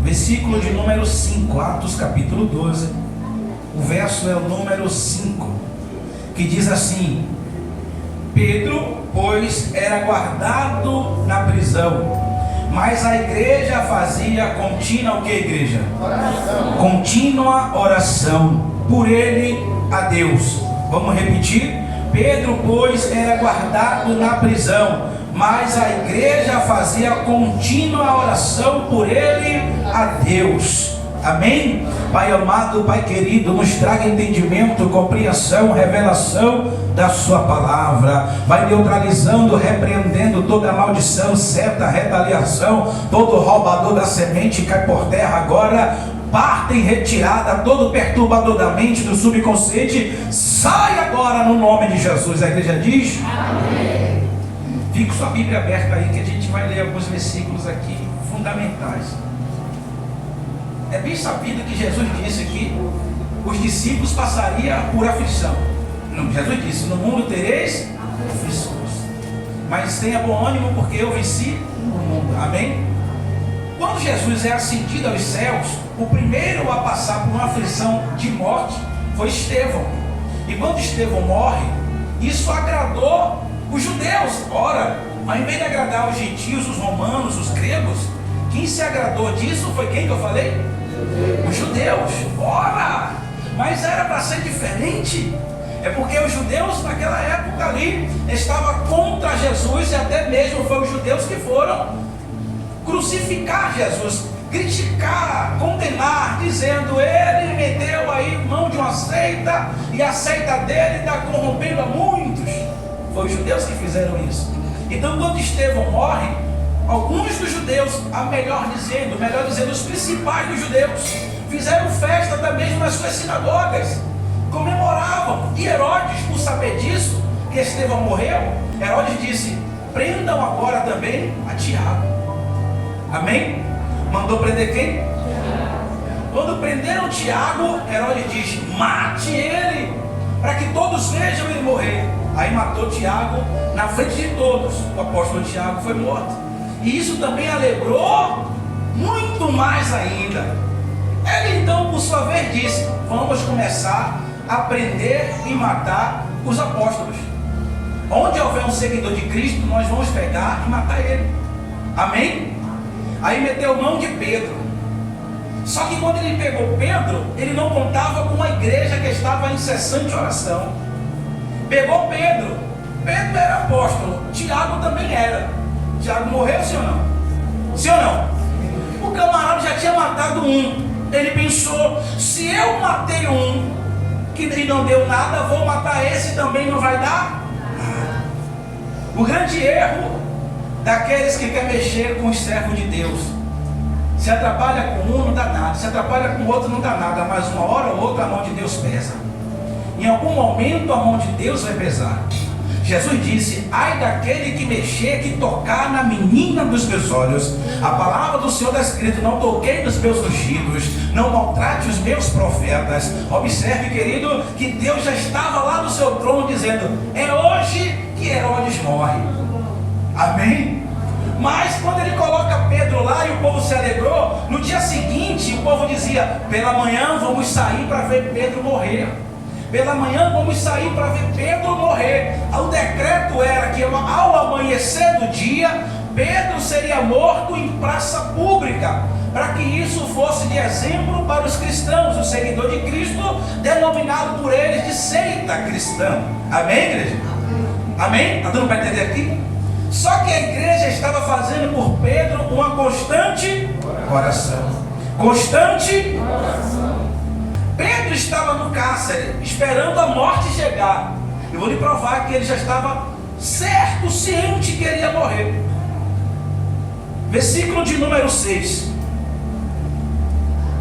versículo de número 5, Atos capítulo 12, o verso é o número 5, que diz assim: Pedro, pois, era guardado na prisão, mas a igreja fazia contínua, o que igreja? Oração. Contínua oração por ele a Deus. Vamos repetir? Pedro, pois, era guardado na prisão, mas a igreja fazia contínua oração por ele a Deus. Amém? Pai amado, Pai querido, nos traga entendimento, compreensão, revelação da sua palavra. Vai neutralizando, repreendendo toda maldição, seta, retaliação. Todo roubador da semente cai por terra agora. Parta em retirada todo perturbador da mente, do subconsciente. Sai agora no nome de Jesus. A igreja diz: amém. Fique sua Bíblia aberta aí, que a gente vai ler alguns versículos aqui fundamentais. É bem sabido que Jesus disse que os discípulos passariam por aflição. Não, Jesus disse: no mundo tereis aflições, mas tenha bom ânimo, porque eu venci o mundo. Amém? Quando Jesus é ascendido aos céus, o primeiro a passar por uma aflição de morte foi Estevão. E quando Estevão morre, isso agradou os judeus. Ora, ao invés de agradar os gentios, os romanos, os gregos, quem se agradou disso foi quem que eu falei? Os judeus. Ora, mas era para ser diferente. É porque os judeus naquela época ali estavam contra Jesus, e até mesmo foram os judeus que foram crucificar Jesus, criticar, condenar, dizendo: ele meteu aí mão de uma seita, e a seita dele está corrompendo a muitos. Foi os judeus que fizeram isso. Então, quando Estevão morre, alguns dos judeus, melhor dizendo, os principais dos judeus, fizeram festa até mesmo nas suas sinagogas, comemoravam. E Herodes, por saber disso, que Estevão morreu, Herodes disse: prendam agora também a Tiago. Amém? Mandou prender quem? Tiago. Quando prenderam Tiago, Herodes diz: mate ele, para que todos vejam ele morrer. Aí matou Tiago na frente de todos. O apóstolo Tiago foi morto. E isso também alegrou muito mais ainda. Ele então, por sua vez, disse: vamos começar a prender e matar os apóstolos. Onde houver um seguidor de Cristo, nós vamos pegar e matar ele. Amém? Aí meteu mão de Pedro. Só que quando ele pegou Pedro, ele não contava com uma igreja que estava em incessante oração. Pegou Pedro. Pedro era apóstolo, Tiago também era. Tiago morreu, sim ou não? Sim ou não? O camarada já tinha matado um. Ele pensou: se eu matei um que não deu nada, vou matar esse também, não vai dar nada. O grande erro daqueles que querem mexer com os servos de Deus: se atrapalha com um, não dá nada; se atrapalha com o outro, não dá nada. Mas uma hora ou outra a mão de Deus pesa. Em algum momento a mão de Deus vai pesar. Jesus disse: ai daquele que mexer, que tocar na menina dos meus olhos. A palavra do Senhor está escrito: não toquei nos meus ungidos, não maltrate os meus profetas. Observe, querido, que Deus já estava lá no seu trono dizendo: é hoje que Herodes morre. Amém? Mas quando ele coloca Pedro lá e o povo se alegrou, no dia seguinte o povo dizia: pela manhã vamos sair para ver Pedro morrer. Pela manhã vamos sair para ver Pedro morrer. O decreto era que ao amanhecer do dia, Pedro seria morto em praça pública, para que isso fosse de exemplo para os cristãos, o seguidor de Cristo, denominado por eles de seita cristã. Amém, igreja? Amém? Está dando para entender aqui? Só que a igreja estava fazendo por Pedro uma constante oração. Constante oração. Pedro estava no cárcere, esperando a morte chegar. Eu vou lhe provar que ele já estava certo, ciente que ele ia morrer. Versículo de número 6.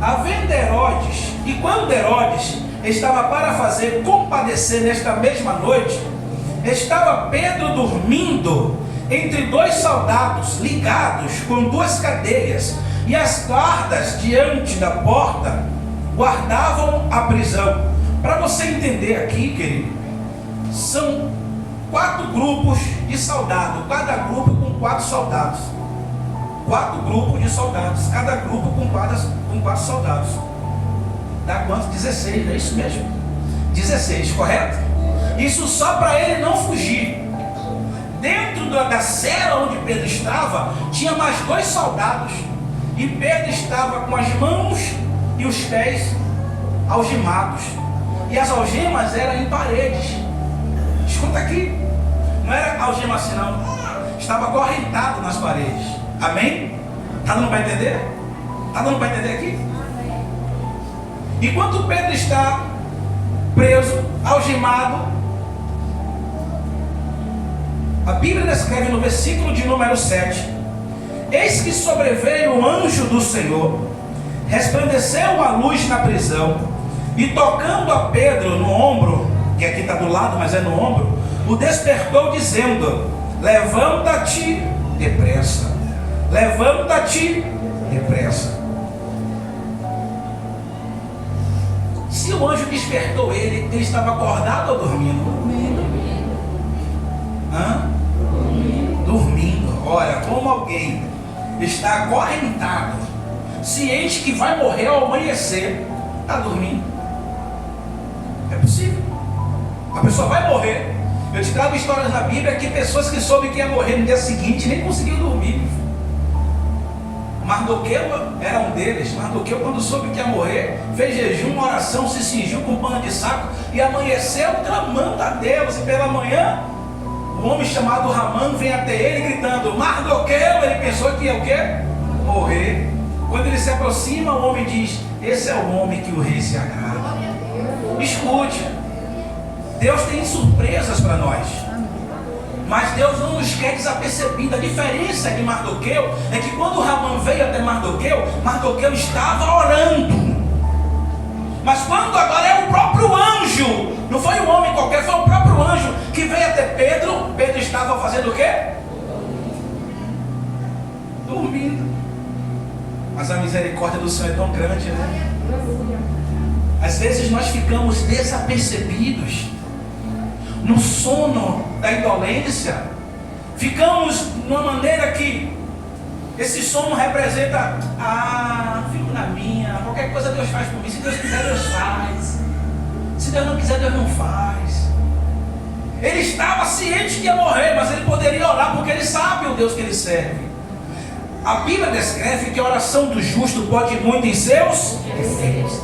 Havendo Herodes, e quando Herodes estava para fazer compadecer nesta mesma noite, estava Pedro dormindo entre dois soldados ligados com duas cadeias, e as guardas diante da porta guardavam a prisão. Para você entender aqui, querido, são 4 grupos de soldados, cada grupo com 4 soldados. 4 grupos de soldados, cada grupo com com quatro soldados. Dá quanto? 16, é isso mesmo? 16, correto? Isso só para ele não fugir. Dentro da cela onde Pedro estava, tinha mais 2 soldados. E Pedro estava com as mãos e os pés algemados. E as algemas eram em paredes. Escuta aqui. Não era algema assim não. Estava acorrentado nas paredes. Amém? Está dando para entender? Está dando para entender aqui? Enquanto Pedro está preso, algemado, a Bíblia descreve no versículo de número 7: eis que sobreveio o anjo do Senhor, resplandeceu a luz na prisão, e tocando a Pedro no ombro, que aqui está do lado, mas é no ombro, o despertou dizendo: levanta-te depressa, levanta-te depressa. Se o anjo despertou ele estava acordado ou dormindo? Dormindo. Olha, como alguém está acorrentado, ciente que vai morrer ao amanhecer, está dormindo. É possível. A pessoa vai morrer. Eu te trago histórias na Bíblia que pessoas que soube que ia morrer no dia seguinte nem conseguiam dormir. Mardoqueu era um deles. Mardoqueu, quando soube que ia morrer, fez jejum, uma oração, se cingiu com pano de saco e amanheceu clamando a Deus. E pela manhã, um homem chamado Ramã vem até ele gritando: Mardoqueu! Ele pensou que ia o quê? Morrer. Quando ele se aproxima, o homem diz: esse é o homem que o rei se agrada. Escute, Deus tem surpresas para nós, mas Deus não nos quer desapercebido. A diferença de Mardoqueu é que quando Ramã veio até Mardoqueu, Mardoqueu estava orando. Mas quando agora é o próprio anjo, não foi um homem qualquer, foi o próprio anjo que veio até Pedro. Pedro estava fazendo o quê? Dormindo. Mas a misericórdia do Senhor é tão grande, né? Às vezes nós ficamos desapercebidos no sono da indolência. Ficamos de uma maneira que esse sono representa: fico na minha, qualquer coisa Deus faz por mim. Se Deus quiser, Deus faz. Se Deus não quiser, Deus não faz. Ele estava ciente que ia morrer, mas ele poderia orar porque ele sabe o Deus que ele serve. A Bíblia descreve que a oração do justo pode ir muito em seus efeitos.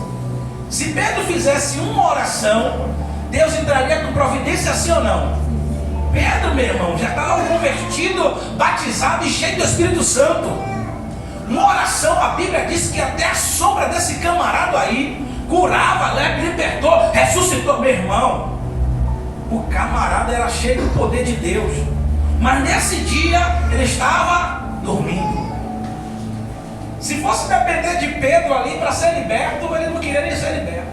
Se Pedro fizesse uma oração, Deus entraria com providência, sim ou não? Pedro, meu irmão, já estava convertido, batizado e cheio do Espírito Santo. Uma oração, a Bíblia diz que até a sombra desse camarada aí curava, libertou, ressuscitou. Meu irmão, o camarada era cheio do poder de Deus, mas nesse dia ele estava dormindo. Se fosse depender de Pedro ali para ser liberto, ele não queria nem ser liberto,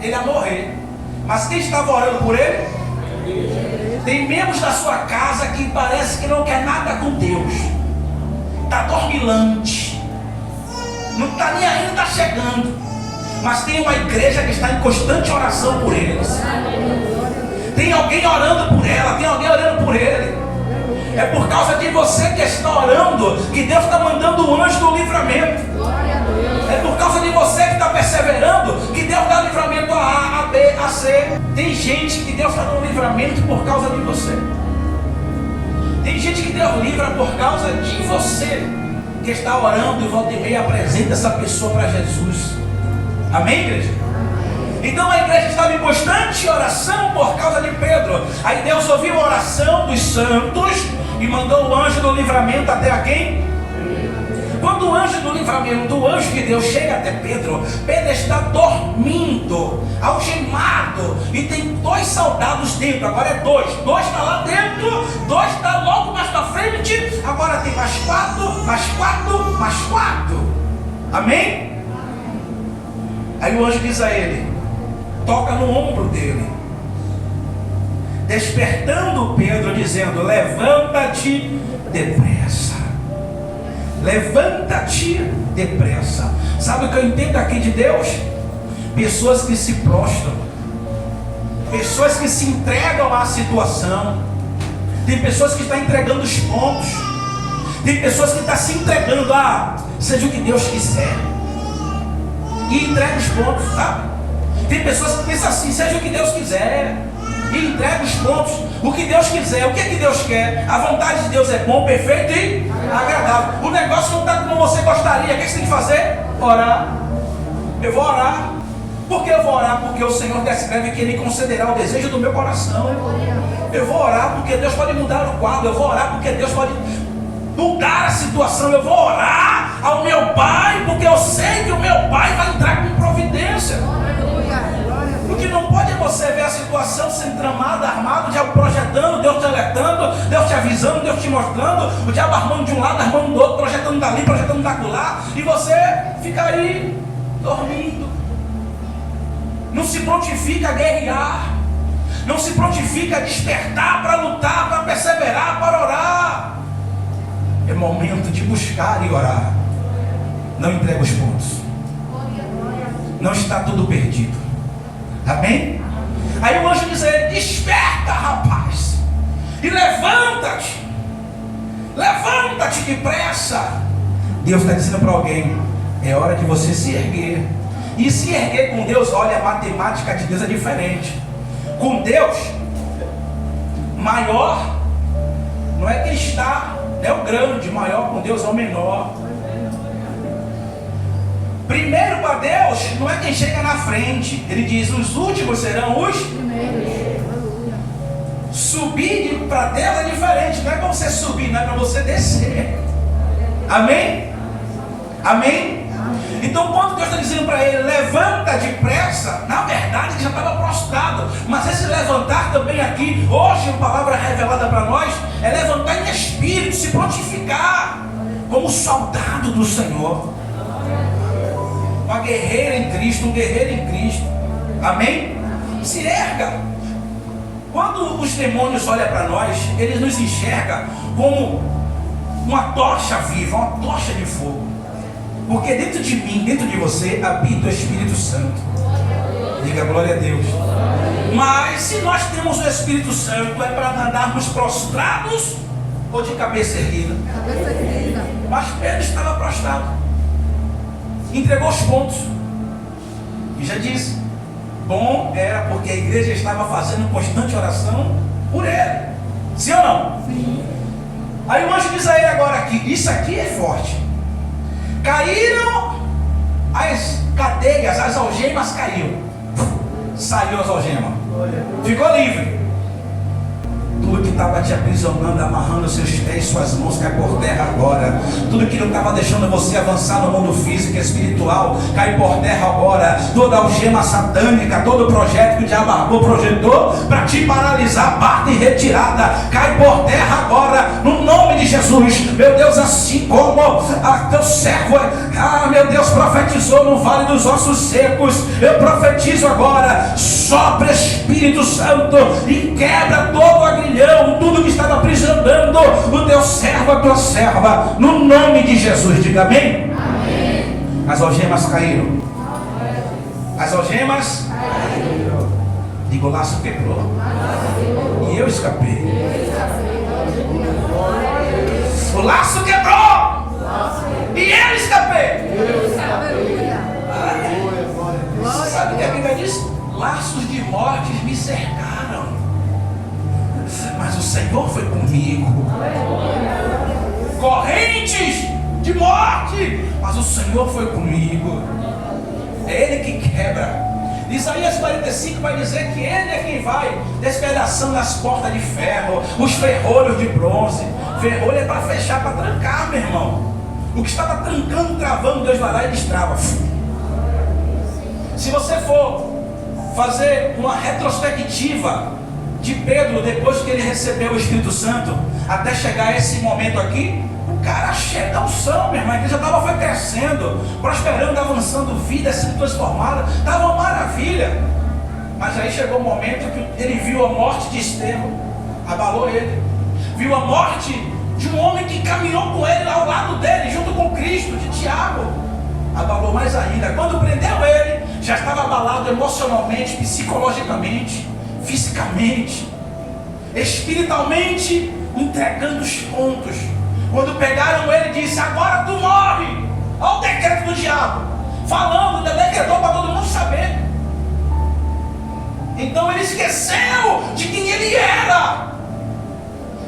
ele ia morrer. Mas quem estava orando por ele? Tem membros da sua casa que parece que não quer nada com Deus, está dormilante, não está nem ainda, está chegando, mas tem uma igreja que está em constante oração por eles. Tem alguém orando por ela, tem alguém orando por ele. É por causa de você que está orando que Deus está mandando o anjo do livramento. É por causa de você que está perseverando que Deus dá livramento a A, a B, a C. Tem gente que Deus está dando livramento por causa de você. Tem gente que Deus livra por causa de você que está orando e volta e meia apresenta essa pessoa para Jesus. Amém, igreja? Então a igreja estava em constante oração por causa de Pedro. Aí Deus ouviu a oração dos santos e mandou o anjo do livramento até a quem? Quando o anjo do livramento, o anjo de Deus chega até Pedro, Pedro está dormindo, algemado, e tem 2 soldados dentro. Agora é 2 está lá dentro, 2 está logo mais para frente. Agora tem mais 4, mais 4, mais 4. Amém? Aí o anjo diz a ele, toca no ombro dele, despertando Pedro, dizendo: levanta-te depressa, levanta-te depressa. Sabe o que eu entendo aqui de Deus? Pessoas que se prostram, pessoas que se entregam à situação. Tem pessoas que estão entregando os pontos, tem pessoas que estão se entregando seja o que Deus quiser. E entrega os pontos, sabe? Tem pessoas que pensam assim, seja o que Deus quiser. E entrega os pontos, o que Deus quiser. O que é que Deus quer? A vontade de Deus é bom, perfeito e agradável. O negócio não está como você gostaria. O que você tem que fazer? Orar. Eu vou orar. Por que eu vou orar? Porque o Senhor descreve que Ele concederá o desejo do meu coração. Eu vou orar porque Deus pode mudar o quadro. Eu vou orar porque Deus pode mudar a situação. Eu vou orar ao meu Pai, porque eu sei que o meu Pai vai entrar com providência. O que não pode é você ver a situação sendo tramada, armada, o diabo projetando, Deus te alertando, Deus te avisando, Deus te mostrando, o diabo armando de um lado, armando do outro, projetando dali, projetando daquela, e você fica aí dormindo. Não se prontifica a guerrear, não se prontifica a despertar para lutar, para perseverar, para orar. É momento de buscar e orar. Não entrega os pontos. Não está tudo perdido. Amém? Aí o anjo diz a ele: desperta, rapaz, e levanta-te. Levanta-te depressa. Deus está dizendo para alguém: é hora de você se erguer. E se erguer com Deus, olha, a matemática de Deus é diferente. Com Deus, maior não é que está, é o grande, maior com Deus é o menor. Primeiro para Deus não é quem chega na frente. Ele diz: os últimos serão os primeiros. Subir para Deus é diferente. Não é para você subir, não é para você descer. Amém? Amém? Então quando Deus está dizendo para ele: levanta depressa, na verdade ele já estava prostrado. Mas esse levantar também aqui, hoje a palavra revelada para nós, é levantar em espírito, se prontificar como soldado do Senhor. Uma guerreira em Cristo, um guerreiro em Cristo. Amém? Se erga. Quando os demônios olham para nós, eles nos enxergam como uma tocha viva, uma tocha de fogo. Porque dentro de mim, dentro de você, habita o Espírito Santo. Diga glória a Deus. Mas se nós temos o Espírito Santo, é para andarmos prostrados ou de cabeça erguida? Mas Pedro estava prostrado. Entregou os pontos. E já disse: bom era porque a igreja estava fazendo constante oração por ele. Sim ou não? Sim. Aí o anjo diz a ele agora aqui: isso aqui é forte. Caíram as cadeias, as algemas caíram. Saiu as algemas. Ficou livre. Tudo que estava te aprisionando, amarrando seus pés, suas mãos, cai por terra agora. Tudo que não estava deixando você avançar no mundo físico e espiritual, cai por terra agora. Toda algema satânica, todo projeto que o diabo armou, projetou para te paralisar, parte e retirada, cai por terra agora, no nome de Jesus. Meu Deus, assim como teu servo, meu Deus, profetizou no vale dos ossos secos, eu profetizo agora: sopra Espírito Santo e quebra todo agrilhão, tudo que estava aprisionando o teu servo, a tua serva, no nome de Jesus. Diga amém. Amém. As algemas caíram. As algemas caíram. Diga: o laço quebrou e eu escapei. O laço quebrou e eu escapei. Sabe o que a Bíblia diz? Laços de mortes me cercaram, mas o Senhor foi comigo. Correntes de morte, mas o Senhor foi comigo. É Ele que quebra. Isaías 45 vai dizer que Ele é quem vai despedaçando as portas de ferro, os ferrolhos de bronze. Ferrolho é para fechar, para trancar, meu irmão. O que estava trancando, travando, Deus vai lá e destrava. Se você for fazer uma retrospectiva de Pedro, depois que ele recebeu o Espírito Santo, até chegar a esse momento aqui, o cara cheio da unção, meu irmão. A igreja estava crescendo, prosperando, avançando, vida sendo transformada, estava uma maravilha. Mas aí chegou o momento que ele viu a morte de Estevão, abalou ele. Viu a morte de um homem que caminhou com ele ao lado dele, junto com Cristo, de Tiago, abalou mais ainda. Quando prendeu ele, já estava abalado emocionalmente, psicologicamente, fisicamente, espiritualmente, entregando os pontos. Quando pegaram ele, disse: agora tu morre. Olha o decreto do diabo, falando, decretou para todo mundo saber. Então ele esqueceu de quem ele era.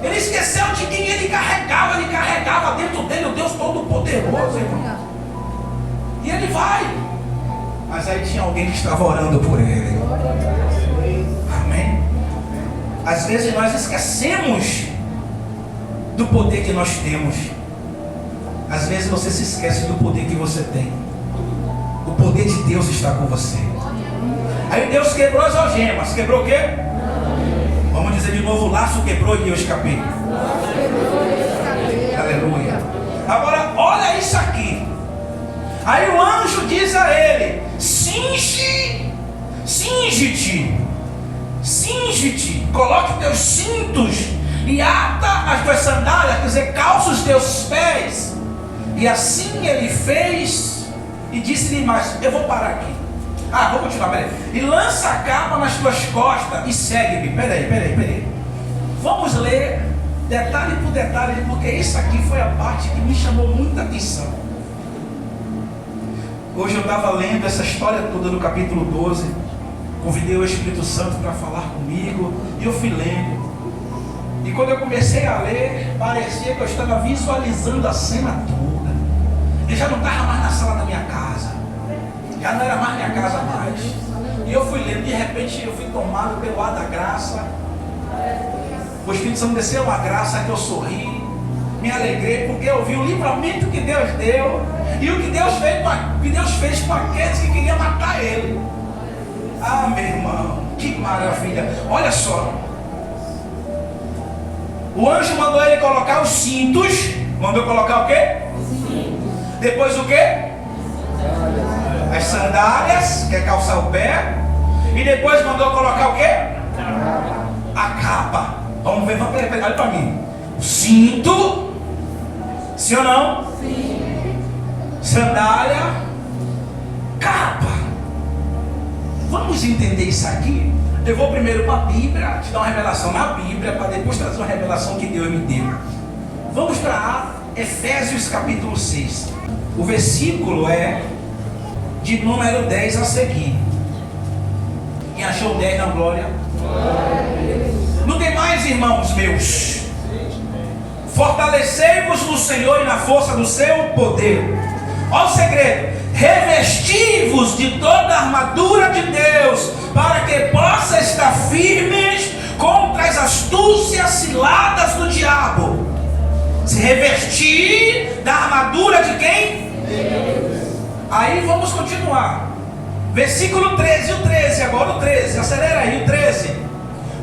Ele esqueceu de quem ele carregava. Ele carregava dentro dele o Deus Todo-Poderoso, irmão. E ele vai. Mas aí tinha alguém que estava orando por ele. Amém? Às vezes nós esquecemos do poder que nós temos. Às vezes você se esquece do poder que você tem. O poder de Deus está com você. Aí Deus quebrou as algemas. Quebrou o quê? Vamos dizer de novo: o laço quebrou e eu escapei. Aleluia. Agora olha isso aqui. Aí o anjo diz a ele: cinge-te, cinge-te, coloque teus cintos e ata as tuas sandálias, quer dizer, calça os teus pés. E assim ele fez e disse-lhe mais: eu vou parar aqui. Vou continuar, peraí. E lança a capa nas tuas costas e segue-me. Peraí. Vamos ler detalhe por detalhe, porque isso aqui foi a parte que me chamou muita atenção. Hoje eu estava lendo essa história toda no capítulo 12. Convidei o Espírito Santo para falar comigo e eu fui lendo. E quando eu comecei a ler, parecia que eu estava visualizando a cena toda. Eu já não estava mais na sala da minha casa. Já não era mais minha casa mais. E eu fui lendo, de repente eu fui tomado pelo ar da graça. O Espírito Santo desceu uma graça que eu sorri, me alegrei, porque eu vi o livramento que Deus deu e o que Deus fez com aqueles que queriam matar ele. Meu irmão, que maravilha. Olha só. O anjo mandou ele colocar os cintos. Mandou colocar o quê? Depois o quê? As sandálias, que é calçar o pé. E depois mandou colocar o quê? A capa. Vamos ver, olha para mim. O cinto. Sim ou não? Sim. Sandália. Capa. Vamos entender isso aqui? Eu vou primeiro para a Bíblia, te dar uma revelação na Bíblia, para depois trazer uma revelação que Deus me deu. Vamos para Efésios capítulo 6. O versículo é de número 10 a seguir. Quem achou 10 na glória? No demais, irmãos meus, fortalecei-vos no Senhor e na força do seu poder. Olha o segredo: revesti-vos de toda a armadura de Deus, para que possa estar firmes contra as astúcias ciladas do diabo. Se revestir da armadura de quem? Deus. Aí vamos continuar. Versículo 13, o 13, agora o 13, acelera aí o 13.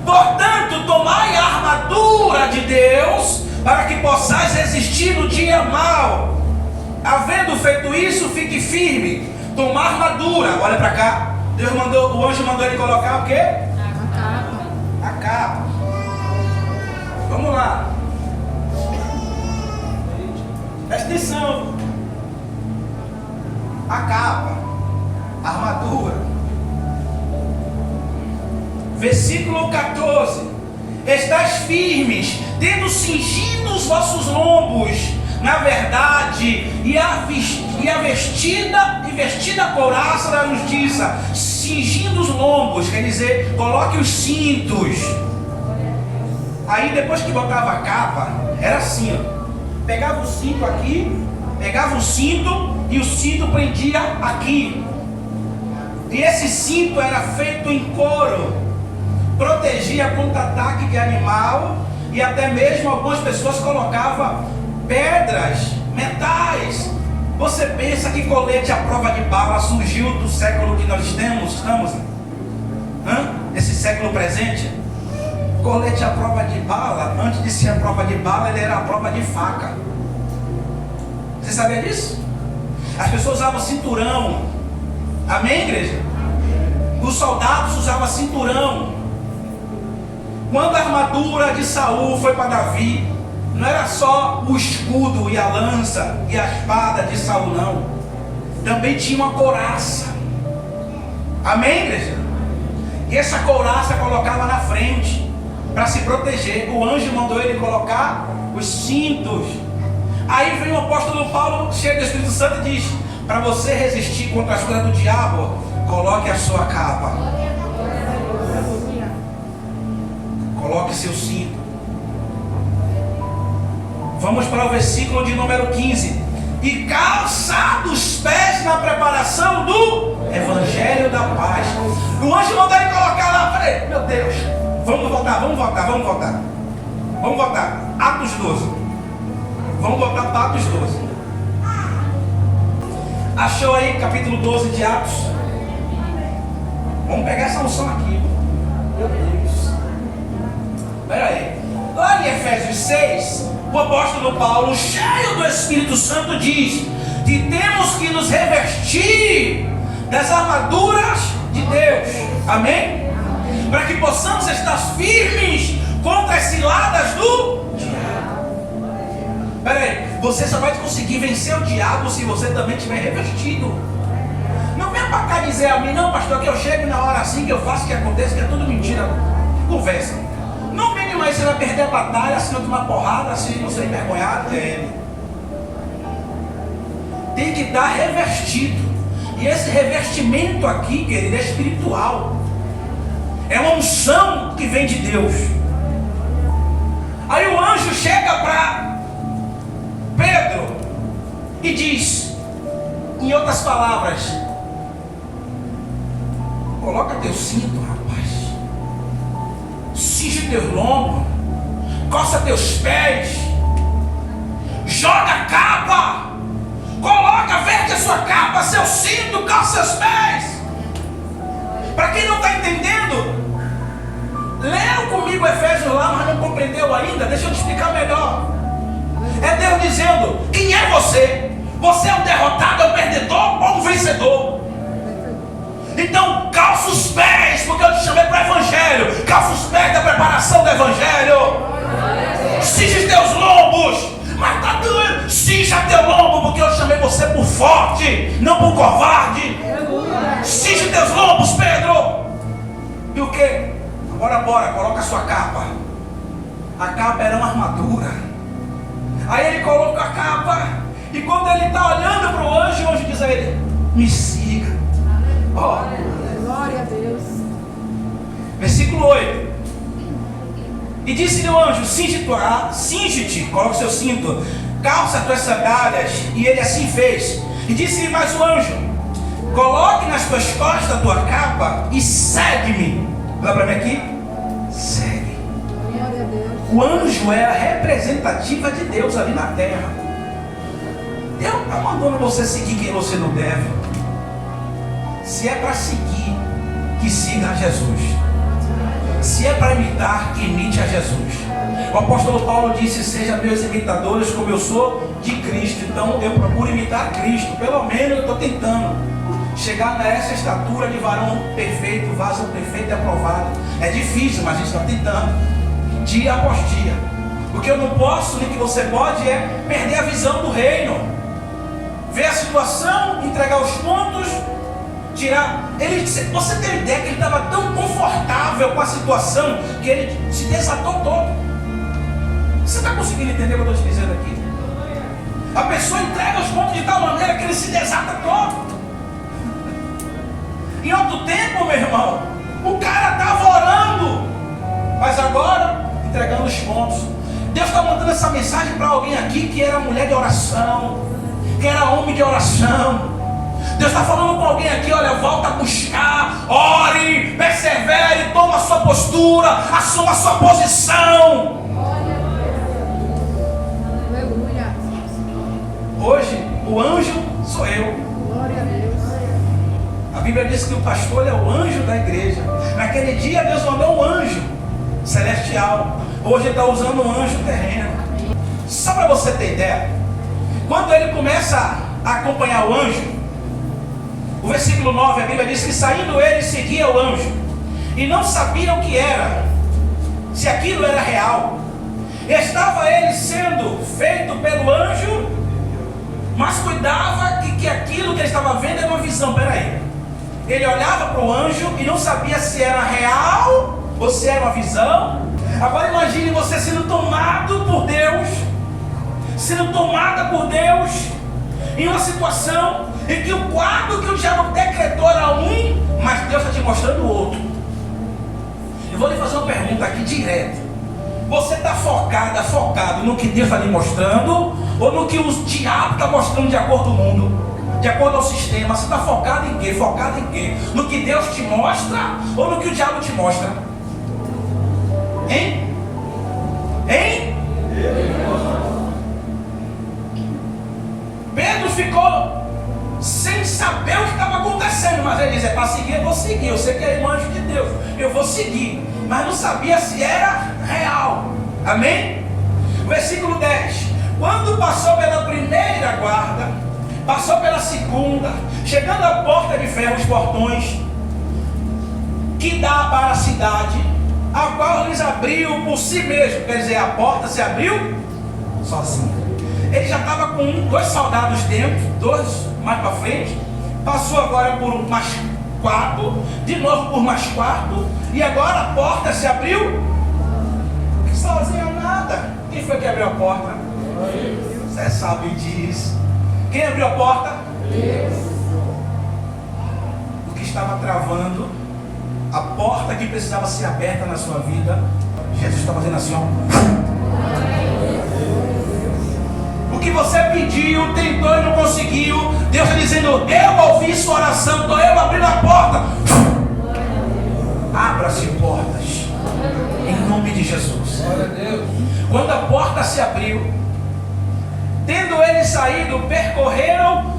Portanto, tomai a armadura de Deus, para que possais resistir no dia mau. Havendo feito isso, fique firme. Tomar armadura. Olha para cá. O anjo mandou ele colocar o quê? A capa. Vamos lá. Presta atenção. A capa. A armadura. Versículo 14. Estais firmes, tendo cingido os vossos lombos na verdade, e vestida a couraça da justiça, cingindo os lombos, quer dizer, coloque os cintos. Aí depois que botava a capa, era assim, ó. Pegava o cinto aqui, pegava o cinto e o cinto prendia aqui. E esse cinto era feito em couro, protegia contra ataque de animal, e até mesmo algumas pessoas colocavam pedras, metais. Você pensa que colete à prova de bala surgiu do século que nós estamos? Esse século presente? Colete à prova de bala, antes de ser a prova de bala, ele era a prova de faca. Você sabia disso? As pessoas usavam cinturão. Amém, igreja? Os soldados usavam cinturão. Quando a armadura de Saul foi para Davi, não era só o escudo e a lança e a espada de Saul, não. Também tinha uma couraça. Amém, igreja? E essa couraça colocava na frente para se proteger. O anjo mandou ele colocar os cintos. Aí vem o apóstolo Paulo, cheio do Espírito Santo, e diz: para você resistir contra as coisas do diabo, coloque a sua capa, coloque seu cinto. Vamos para o versículo de número 15. E calçado os pés na preparação do Evangelho da Paz. O anjo mandou ele colocar lá. Falei, meu Deus, vamos voltar. Atos 12. Vamos voltar para Atos 12. Achou aí capítulo 12 de Atos? Vamos pegar essa unção aqui. Meu Deus. Espera aí. Lá em Efésios 6, o apóstolo Paulo, cheio do Espírito Santo, diz que temos que nos revestir das armaduras de Deus. Amém? Para que possamos estar firmes contra as ciladas do diabo. Espera aí, você só vai conseguir vencer o diabo se você também estiver revestido. Não vem para cá dizer a mim, não, pastor, que eu chego na hora assim, que eu faço, que aconteça, que é tudo mentira. Conversa. No mínimo aí você vai perder a batalha, se não tomar porrada, se não ser envergonhado. Tem que estar revestido. E esse revestimento aqui, querido, é espiritual. É uma unção que vem de Deus. Aí o anjo chega para Pedro e diz, em outras palavras: coloca teu cinto, rapaz. Cinge teus lombos, coça teus pés, joga a capa, coloca, verde a sua capa, seu cinto, calça seus pés. Para quem não está entendendo, leu comigo Efésios lá, mas não compreendeu ainda. Deixa eu te explicar melhor. É Deus dizendo: quem é você? Você é um derrotado, é um perdedor ou um vencedor? Então calça os pés, porque eu te chamei para o Evangelho. Calça os pés da preparação do Evangelho. Cinge teus lombos. Mas está doendo. Cinja teu lombo, porque eu chamei você por forte, não por covarde. Cinge teus lombos, Pedro. E o que? Bora, coloca a sua capa. A capa era uma armadura. Aí ele coloca a capa. E quando ele está olhando para o anjo diz a ele: me siga. Oh. Glória a Deus. Versículo 8. E disse-lhe o anjo: cinge-te, coloca o seu cinto, calça as tuas sandálias. E ele assim fez. E disse-lhe mais o anjo: coloque nas tuas costas a tua capa e segue-me. Olha para mim aqui. Segue. Glória a Deus. O anjo é a representativa de Deus ali na terra. Deus não está mandando você seguir quem você não deve. Se é para seguir, que siga a Jesus. Se é para imitar, que imite a Jesus. O apóstolo Paulo disse: sejam meus imitadores como eu sou de Cristo. Então eu procuro imitar Cristo. Pelo menos eu estou tentando chegar nessa estatura de varão perfeito, vaso perfeito e aprovado. É difícil, mas a gente está tentando, dia após dia. O que eu não posso, nem que você pode, é perder a visão do reino. Ver a situação, entregar os pontos, tirar. Você tem ideia que ele estava tão confortável com a situação que ele se desatou todo. Você está conseguindo entender o que eu estou te dizendo aqui? A pessoa entrega os pontos de tal maneira que ele se desata todo. Em outro tempo, meu irmão, o cara estava orando, mas agora entregando os pontos. Deus está mandando essa mensagem para alguém aqui que era mulher de oração, que era homem de oração. Deus está falando com alguém aqui: olha, volta a buscar, ore, persevere, toma a sua postura, assuma a sua posição. Aleluia. Hoje, o anjo sou eu. Glória a Deus. A Bíblia diz que o pastor é o anjo da igreja. Naquele dia Deus mandou um anjo celestial. Hoje ele está usando um anjo terreno. Só para você ter ideia, quando ele começa a acompanhar o anjo, o versículo 9, a Bíblia diz que saindo ele seguia o anjo, e não sabia o que era, se aquilo era real. Estava ele sendo feito pelo anjo, mas cuidava que aquilo que ele estava vendo era uma visão. Peraí, ele olhava para o anjo e não sabia se era real ou se era uma visão. Agora imagine você sendo tomado por Deus, sendo tomada por Deus, em uma situação em que o quadro que o diabo decretou era um, mas Deus está te mostrando outro. Eu vou lhe fazer uma pergunta aqui direto. Você está focado no que Deus está lhe mostrando, ou no que o diabo está mostrando de acordo com o mundo, de acordo ao sistema? Você está focado em quê? Focado em quê? No que Deus te mostra, ou no que o diabo te mostra? Hein? Hein? Pedro ficou sem saber o que estava acontecendo, mas ele diz: é para seguir, eu vou seguir. Eu sei que é anjo de Deus, eu vou seguir. Mas não sabia se era real. Amém? Versículo 10. Quando passou pela primeira guarda, passou pela segunda, chegando à porta de ferro, os portões que dá para a cidade, a qual lhes abriu por si mesmo. Quer dizer, a porta se abriu sozinha. Ele já estava com dois soldados dentro, dois mais para frente. Passou agora por mais 4, de novo por mais 4, e agora a porta se abriu sozinha, nada. Quem foi que abriu a porta? Você sabe disso. Quem abriu a porta? O que estava travando a porta que precisava ser aberta na sua vida, Jesus está fazendo assim, ó. O que você pediu, tentou e não conseguiu, Deus está dizendo: eu ouvi sua oração, estou eu abrindo a porta. Abra-se portas, em nome de Jesus. Quando a porta se abriu, tendo eles saído, percorreram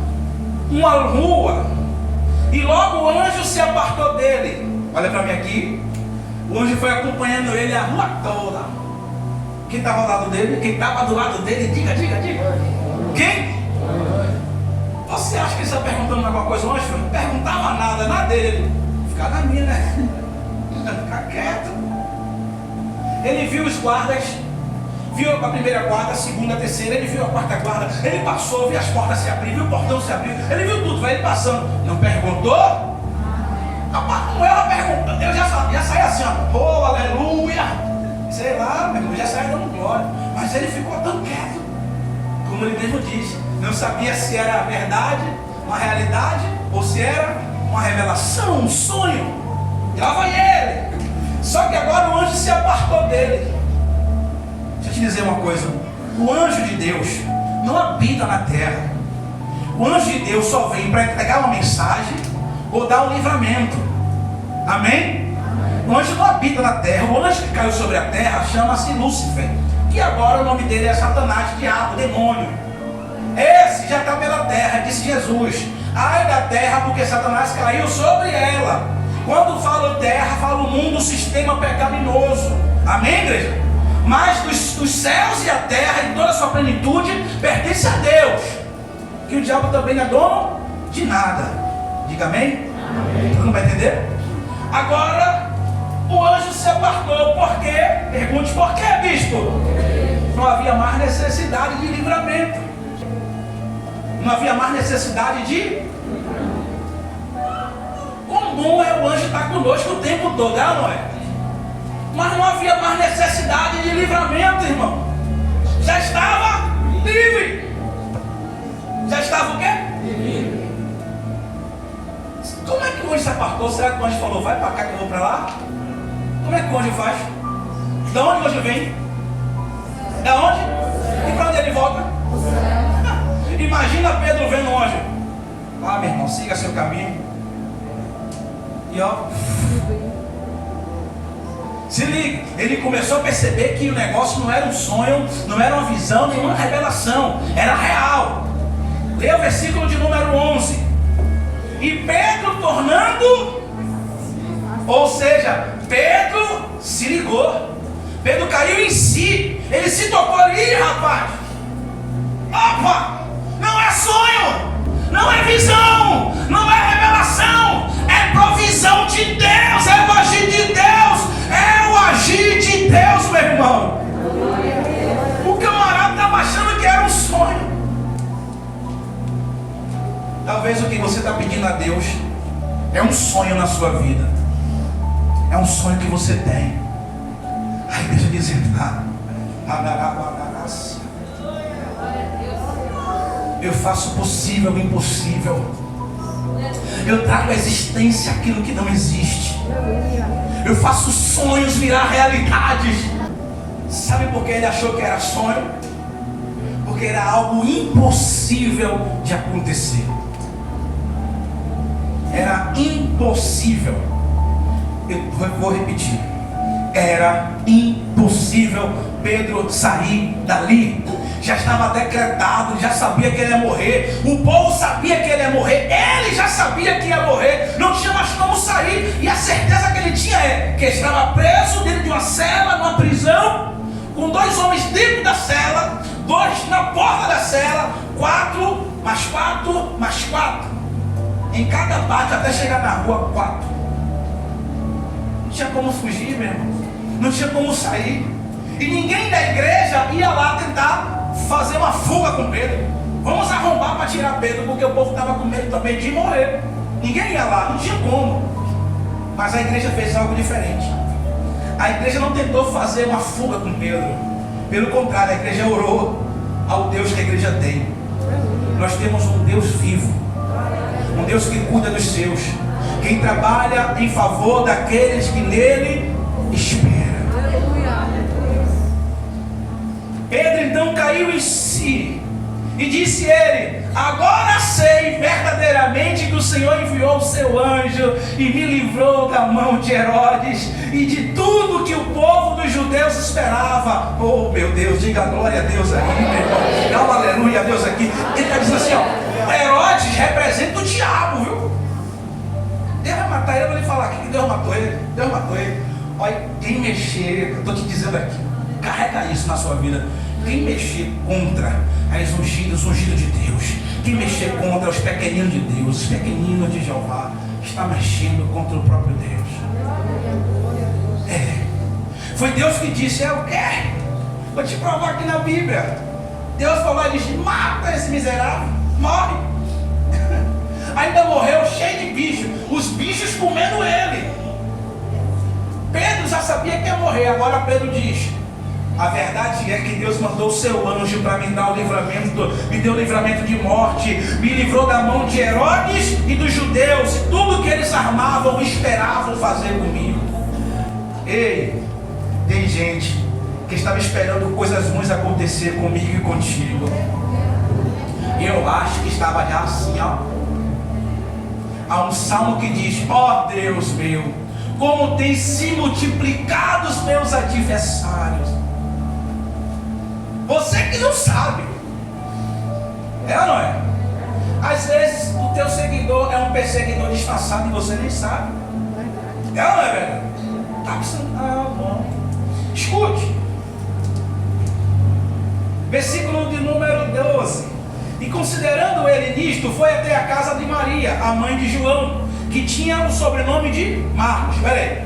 uma rua, e logo o anjo se apartou dele. Olha para mim aqui. O anjo foi acompanhando ele a rua toda. Quem estava ao lado dele? Quem estava do lado dele? Diga. Quem? Você acha que ele está perguntando alguma coisa? O anjo não perguntava nada dele. Ficar na minha, né? Ficar quieto. Ele viu os guardas, viu a primeira guarda, a segunda, a terceira, ele viu a quarta guarda, ele passou, viu as portas se abrir, viu o portão se abrir, ele viu tudo, vai ele passando. Não perguntou? Como ela perguntou, eu já saí assim, ó, oh, aleluia, sei lá, meu irmão, já saiu dando glória, mas ele ficou tão quieto, como ele mesmo disse, não sabia se era verdade, uma realidade, ou se era uma revelação, um sonho. E lá vai ele. Só que agora o anjo se apartou dele. Deixa eu te dizer uma coisa: o anjo de Deus não habita na terra. O anjo de Deus só vem para entregar uma mensagem ou dar um livramento. Amém? O anjo não habita na terra. O anjo que caiu sobre a terra chama-se Lúcifer, que agora o nome dele é Satanás, diabo, demônio. Esse já está pela terra, disse Jesus. Ai da terra, porque Satanás caiu sobre ela. Quando falo terra, falo mundo, sistema pecaminoso. Amém, igreja? Mas os céus e a terra em toda a sua plenitude pertence a Deus, que o diabo também é dono de nada. Diga amém? Amém. Tu não vai entender? Agora o anjo se apartou. Por quê? Pergunte por quê, bispo? Não havia mais necessidade de livramento. Não havia mais necessidade de... Comum é o anjo estar conosco o tempo todo, não é? Mas não havia mais necessidade de livramento, irmão. Já estava livre. Já estava o quê? Livre. Como é que o anjo se apartou? Será que o anjo falou: vai para cá que eu vou para lá? Como é que o anjo faz? Da onde o anjo vem? Da onde? E para onde ele volta? Imagina Pedro vendo o anjo. Ah, meu irmão, siga seu caminho. E ó, se liga, ele começou a perceber que o negócio não era um sonho, não era uma visão, nenhuma revelação, era real. Leia o versículo de número 11. E Pedro tornando, ou seja, Pedro se ligou, Pedro caiu em si, ele se tocou ali, rapaz. Opa, não é sonho, não é visão, não é revelação, é provisão de Deus, é o agir de Deus, é o agir de Deus, meu irmão. O camarada estava achando que era um sonho. Talvez o que você está pedindo a Deus é um sonho na sua vida, é um sonho que você tem. Aí deixa eu dizer, Eu faço possível o impossível. Eu trago à existência aquilo que não existe. Aleluia. Eu faço sonhos virar realidades. Sabe por que ele achou que era sonho? Porque era algo impossível de acontecer. Era impossível. Eu vou repetir. Era impossível Pedro sair dali. Já estava decretado, já sabia que ele ia morrer. O povo sabia que ele ia morrer. Ele já sabia que ia morrer. Não tinha mais como sair. E a certeza que ele tinha é que estava preso dentro de uma cela, numa prisão, com 2 homens dentro da cela, 2 na porta da cela, 4 mais 4 mais 4. Em cada parte até chegar na rua 4. Não tinha como fugir, meu irmão. Não tinha como sair. E ninguém da igreja ia lá tentar fazer uma fuga com Pedro. Vamos arrombar para tirar Pedro, porque o povo estava com medo também de morrer. Ninguém ia lá, não tinha como. Mas a igreja fez algo diferente. A igreja não tentou fazer uma fuga com Pedro. Pelo contrário, a igreja orou ao Deus que a igreja tem. Nós temos um Deus vivo, um Deus que cuida dos seus, quem trabalha em favor daqueles que nele esperam. Pedro então caiu em si e disse ele: agora sei verdadeiramente que o Senhor enviou o seu anjo e me livrou da mão de Herodes e de tudo que o povo dos judeus esperava. Oh meu Deus, diga glória a Deus aí, meu irmão. Dá uma aleluia a Deus aqui. Ele está dizendo assim, ó, Herodes representa o diabo, viu? Deus vai matar ele. Eu vou lhe falar aqui que Deus matou ele. Deus matou ele. Olha, quem mexer, eu estou te dizendo aqui, carrega isso na sua vida. Quem mexer contra as ungidas de Deus, quem mexer contra os pequeninos de Deus, os pequeninos de Jeová, está mexendo contra o próprio Deus. Foi Deus que disse: eu quero. Vou te provar aqui na Bíblia. Deus falou e disse: mata esse miserável, morre. Ainda morreu cheio de bichos, os bichos comendo ele. Pedro já sabia que ia morrer. Agora Pedro diz: a verdade é que Deus mandou o seu anjo para me dar o livramento, me deu o livramento de morte, me livrou da mão de Herodes e dos judeus, e tudo que eles armavam, esperavam fazer comigo. Ei, tem gente que estava esperando coisas ruins acontecer comigo e contigo. Eu acho que estava já assim, ó. Há um salmo que diz: ó Deus meu, como tem se multiplicado os meus adversários. Você que não sabe. É ou não é? Às vezes o teu seguidor é um perseguidor disfarçado e você nem sabe. É ou não é, velho? Tá pensando, bom. Escute. Versículo de número 12. E considerando ele nisto, foi até a casa de Maria, a mãe de João, que tinha o sobrenome de Marcos. Espera aí.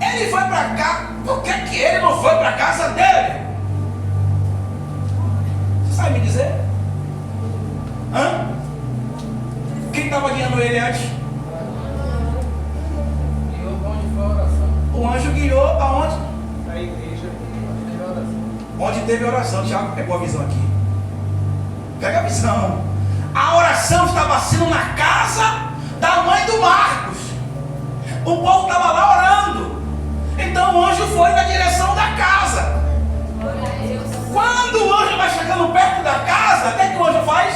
Ele foi para cá, por que ele não foi para a casa dele? Você sabe me dizer? Hã? Quem estava guiando ele antes? Guiou onde foi a oração. O anjo guiou aonde? Na igreja, onde teve a oração. Onde teve oração. Tiago pegou a visão aqui. Pega a visão. A oração estava sendo na casa da mãe do Marcos. O povo estava lá orando. Então o anjo foi na direção da casa. Quando o anjo vai chegando perto da casa, o que o anjo faz?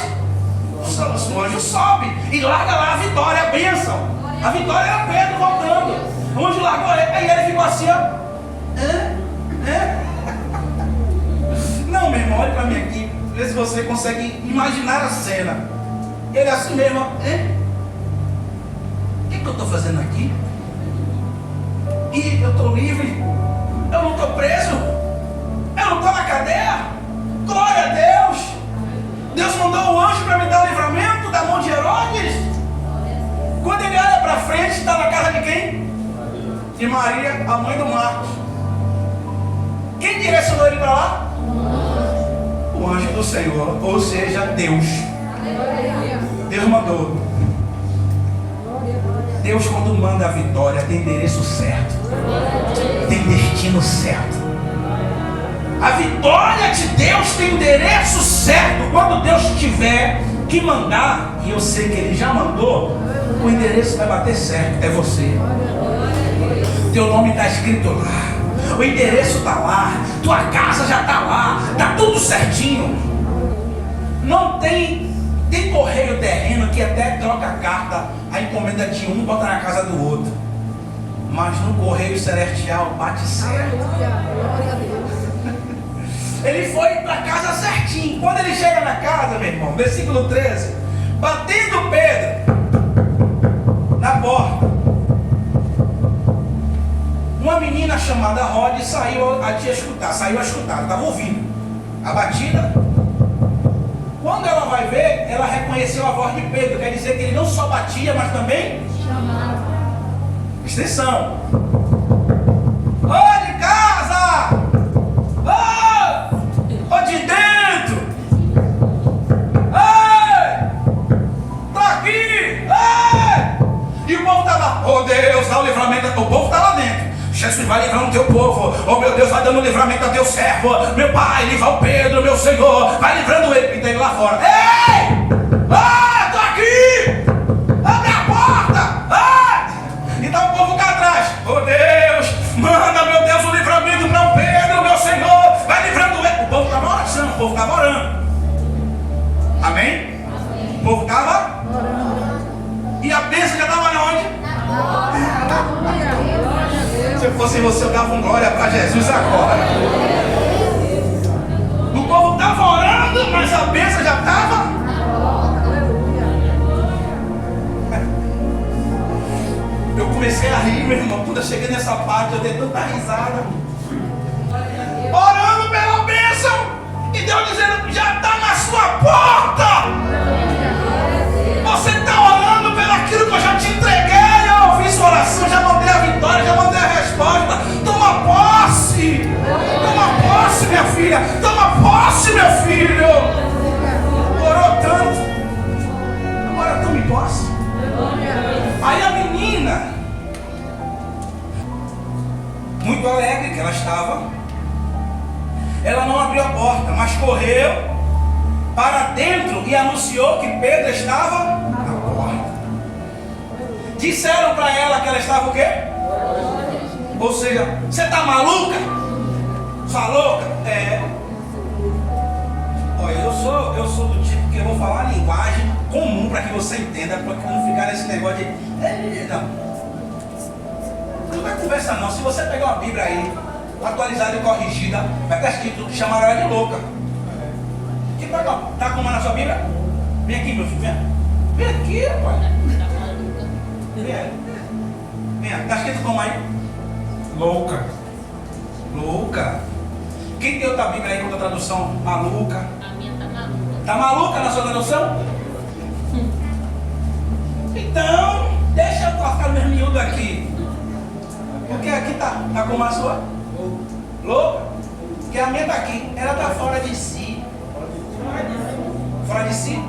O anjo sobe e larga lá a vitória, a bênção. A vitória era Pedro voltando. O anjo largou ele, aí ele ficou assim, ó. Não, meu irmão, olha para mim aqui. Vê se você consegue imaginar a cena. Ele assim mesmo, ó. O que eu estou fazendo aqui? E eu estou livre? Eu não estou preso? Eu não estou na cadeia? Glória a Deus! Deus mandou o anjo para me dar o livramento da mão de Herodes. Quando ele olha para frente, está na casa de quem? De Maria, a mãe do Marcos. Quem direcionou ele para lá? O anjo do Senhor, ou seja, Deus. Deus mandou. Deus, quando manda a vitória, tem endereço certo, tem destino certo. A vitória de Deus tem endereço certo. Quando Deus tiver que mandar, e eu sei que Ele já mandou, o endereço vai bater certo. É você. Teu nome está escrito lá. O endereço está lá. Tua casa já está lá. Está tudo certinho. Não tem correio terreno que até troca a carta, a encomenda de um bota na casa do outro. Mas no correio celestial bate certo. Glória a Deus. Ele foi para casa certinho. Quando ele chega na casa, meu irmão, versículo 13, batendo Pedro na porta, uma menina chamada Rode saiu a escutar, estava ouvindo a batida. Quando ela vai ver, ela reconheceu a voz de Pedro. Quer dizer que ele não só batia, mas também Chamava. presta atenção. Ô de casa! Ô de dentro! Ei! Tô aqui! Ei! E o povo tá lá. Oh Deus, dá o livramento. O povo tá lá dentro. Jesus vai livrando o teu povo. Oh meu Deus, vai dando livramento a teu servo. Meu Pai, livra o Pedro, meu Senhor. Vai livrando ele, pinta ele lá fora. Ei! Ah, tô aqui! Abre a porta! Ah! E tá o povo cá atrás. Oh Deus, manda, meu Deus, o livramento para o Pedro, meu Senhor. Vai livrando ele. O povo estava orando, o povo estava orando. Amém? O povo estava Orando. e a bênção já estava onde? Aleluia. Glória a Deus. Se eu fosse você, eu dava um glória para Jesus agora. O povo estava orando, mas a bênção já estava. Aleluia. Eu comecei a rir, meu irmão. Quando eu cheguei nessa parte, eu dei tanta risada. Orando pela bênção. E Deus dizendo, já está na sua porta. Você está orando pelo aquilo que eu já te entreguei. Eu ouvi sua oração, já mandei a vitória, já mandei a resposta. Toma posse. Toma posse, minha filha. Toma posse, meu filho. Orou tanto. Agora tome posse. Aí a menina, muito alegre que ela estava, ela não abriu a porta, mas correu para dentro e anunciou que Pedro estava na porta. Disseram para ela que ela estava o quê? Ou seja, você está maluca? Está louca? É. Olha, eu sou do tipo que eu vou falar a linguagem comum para que você entenda, para que não ficar nesse negócio de. Não. Não vai conversar não. Se você pegar uma Bíblia aí, atualizada e corrigida, vai estar escrito chamaram ela de louca. Está com uma na sua Bíblia? Vem aqui, meu filho, vem. Vem aqui, rapaz. Vem. Está escrito como aí? Louca. Louca. Quem tem outra Bíblia aí com outra tradução? Maluca. A minha tá maluca. Tá maluca na sua tradução? Então, deixa eu colocar meu miúdo aqui. Porque aqui tá como a sua? Louca? Porque a minha tá aqui. Ela tá fora de si. Fora de si?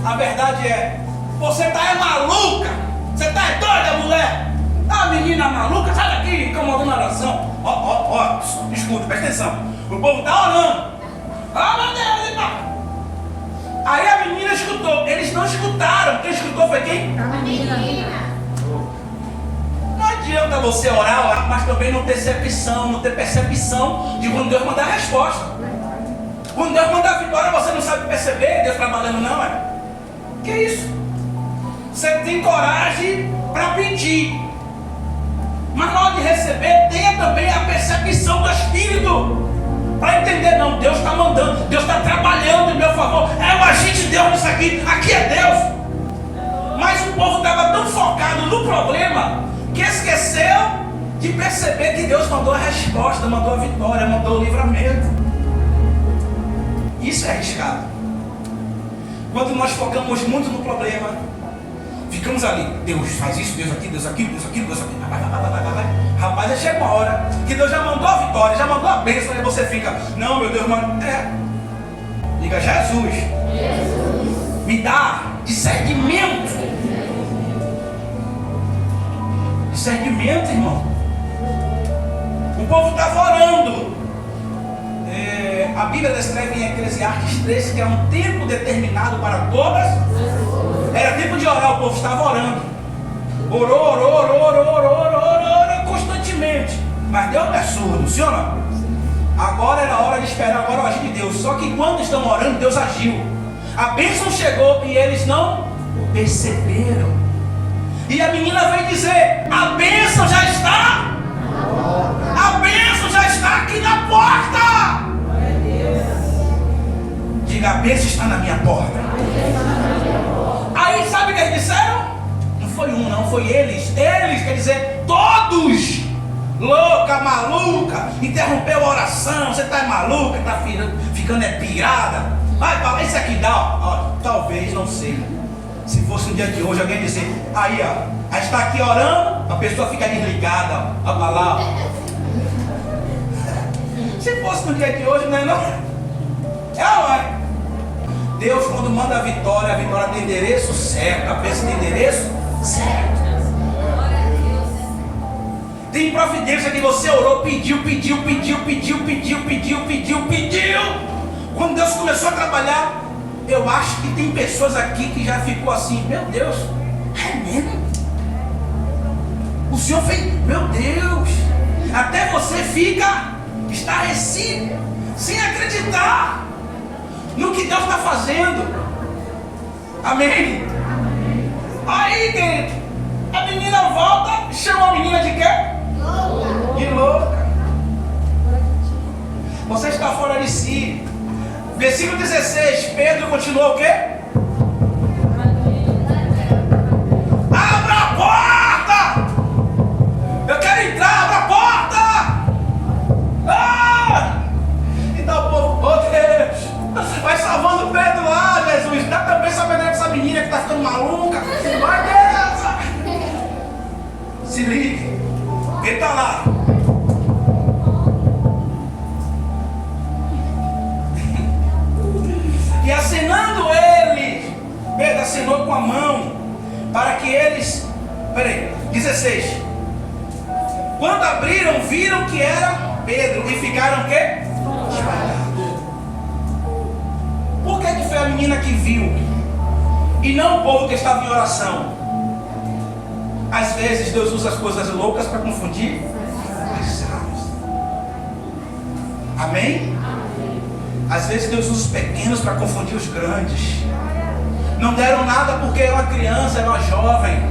A verdade é, você tá maluca. Você tá doida, mulher. A menina maluca, sai daqui, incomodando a oração. Ó, escuta, presta atenção. O povo tá orando. Ah, meu Deus, irmão. Aí a menina escutou. Eles não escutaram. Quem escutou foi quem? A menina. Não adianta você orar, mas também não ter percepção de quando Deus mandar a resposta. Quando Deus mandar a vitória, você não sabe perceber Deus trabalhando, não é? Que isso? Você tem coragem para pedir, mas na hora de receber, tenha também a percepção do Espírito para entender, não, Deus está mandando, Deus está trabalhando em meu favor, é o agir de Deus nisso aqui é Deus. Mas o povo estava tão focado no problema que esqueceu de perceber que Deus mandou a resposta, mandou a vitória, mandou o livramento. Isso é arriscado. Quando nós focamos muito no problema, ficamos ali, Deus faz isso, Deus aquilo, Deus aquilo, Deus aquilo, Deus aquilo. Rapaz, aí chega uma hora que Deus já mandou a vitória, já mandou a bênção, e você fica, não, meu Deus, mano, diga, Jesus, me dá discernimento. Discernimento, irmão. O povo estava orando. A Bíblia descreve em Eclesiastes 3 que é um tempo determinado para todas. Era tempo de orar, o povo estava orando. Orou constantemente. Mas Deus não é surdo, sim ou não? Agora era a hora de esperar agora o agir de Deus. Só que quando estão orando, Deus agiu. A bênção chegou e eles não perceberam. E a menina veio dizer: a bênção já está. A bênção já está aqui na porta. Diga: a bênção está na minha porta. Aí sabe o que eles disseram? Não foi um, não, foi eles. Eles, quer dizer, todos. Louca, maluca, interrompeu a oração. Você está maluca, está ficando pirada. Vai falar isso aqui, dá, ó, talvez, não sei. Se fosse no dia de hoje, alguém dizer, aí está aqui orando, a pessoa fica desligada, ó pra lá, ó. Se fosse no dia de hoje, não é não? É. Deus, quando manda a vitória tem endereço certo, a bênção tem endereço certo. Tem providência que você orou, pediu. Quando Deus começou a trabalhar, eu acho que tem pessoas aqui que já ficou assim, meu Deus, é mesmo? O Senhor fez, meu Deus. Até você fica estarrecido, sem acreditar no que Deus está fazendo. Amém? Aí, querido, a menina volta, chama a menina de quê? De louca. Você está fora de si. Versículo 16, Pedro continuou o quê? Abra a porta! Eu quero entrar, abra a porta! Então o povo, oh Deus, vai salvando Pedro lá, Jesus. Dá também sabendo dessa menina que está ficando maluca. Vai, Deus! Se ligue, ele está lá. E acenando ele, Pedro acenou com a mão, para que eles, 16, quando abriram, viram que era Pedro, e ficaram o quê? Espalhados. Por que foi a menina que viu, e não o povo que estava em oração? Às vezes Deus usa as coisas loucas para confundir as almas. Amém? Às vezes Deus usa os pequenos para confundir os grandes. Não deram nada porque era uma criança, era uma jovem.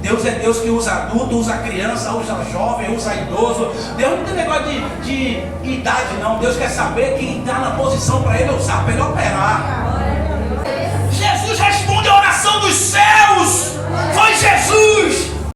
Deus é Deus que usa adulto, usa criança, usa jovem, usa idoso. Deus não tem negócio de idade não. Deus quer saber quem está na posição para Ele usar, para Ele operar. Jesus responde a oração dos céus.